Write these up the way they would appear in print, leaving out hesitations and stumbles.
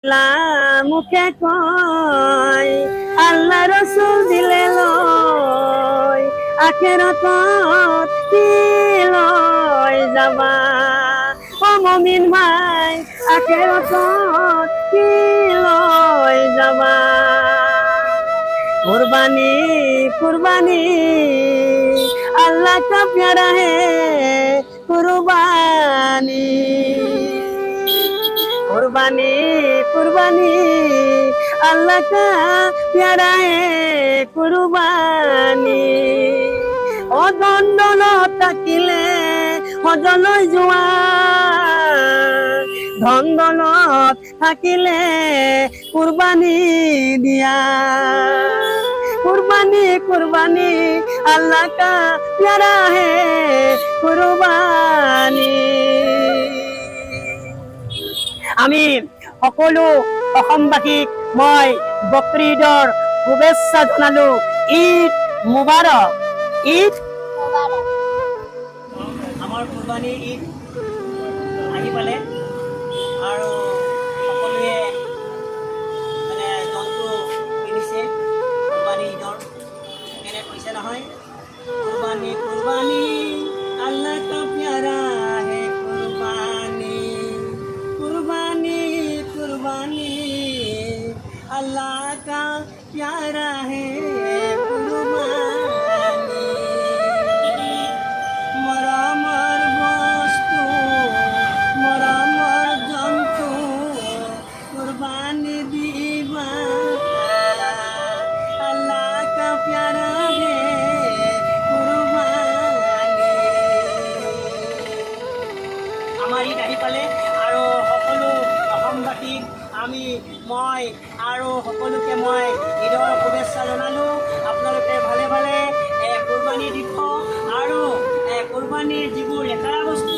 মুখে কয় আল্লাহ রসুল দিলে লয় আখেরাতত কি লয় যাবা ও মমিন ভাই আখেরাতত কি লয় যাবা কুরবানি কুরবানি अल्लाह का प्यारा है कुर्बानी कुर्बानी कुर्बानी अल्लाह का प्यारा है कुर्बानी ओ दंडन থাকিলে হজলৈ যোৱা ধন দলত থাকিলে কুরবানি দিয়া कुर्बानी कुर्बानी अल्लाह का प्यारा है कुर्बानी আমি সকলো অসমবাসীক মই বকৰি ঈদৰ শুভেচ্ছা জনালো ঈদ মুবাৰক ঈদ মুবাৰক আমাৰ কুৰবানী ঈদ আহি পালে আৰু সকলোৱে মানে জন্তু কিনিছে কুৰবানী ঈদৰ কেনে কৈছে নহয় কুৰবানী কুৰবানী আল্লাহ কা প্যাৰা হে কুরবানী कुर्बानी कुर्बानी अल्लाह का प्यारा है कुर्बानी मरमर वस्तु मरमर जंतु कुर्बानी दीवा अल्लाह का प्यारा है कुर्बानी हमारी नहीं पाले আৰু সকলো অসমবাসীক আমি মই আৰু সকলোকে মই ঈদৰ শুভেচ্ছা জনালো আপোনালোকে ভালে ভালে কুৰবানী দিব আৰু কুৰবানীৰ যিবোৰ লেতেৰা বস্তু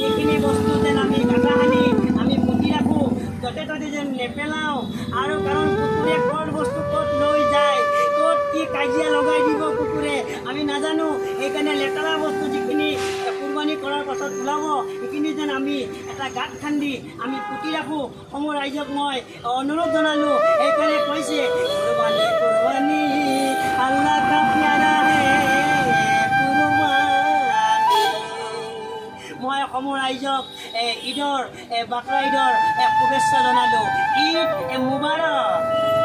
এইখিনি বস্তু যেন আমি গাঁথা সানি আমি পুতি ৰাখোঁ য'তে ত'তে যেন নেপেলাওঁ আৰু কাৰণ কুকুৰে ক'ত বস্তু ক'ত লৈ যায় ক'ত কি কাজিয়া লগাই দিব কুকুৰে আমি নাজানো সেইকাৰণে লেতেৰা বস্তু যিখিনি কুৰবানী কৰাৰ পাছত ওলাব সেইখিনি যেন আমি এটা গাঁত খান্দি আমি পুতি ৰাখোঁ সমূহ ৰাইজক মই অনুৰোধ জনালোঁ সেইকাৰণে কৈছে কুৰবানী কুৰবানী আল্লাহ কা প্যাৰা হে কুৰবানী মই সমূহ ৰাইজক ঈদৰ বাকৰা ঈদৰ শুভেচ্ছা জনালোঁ ঈদ মুবাৰক।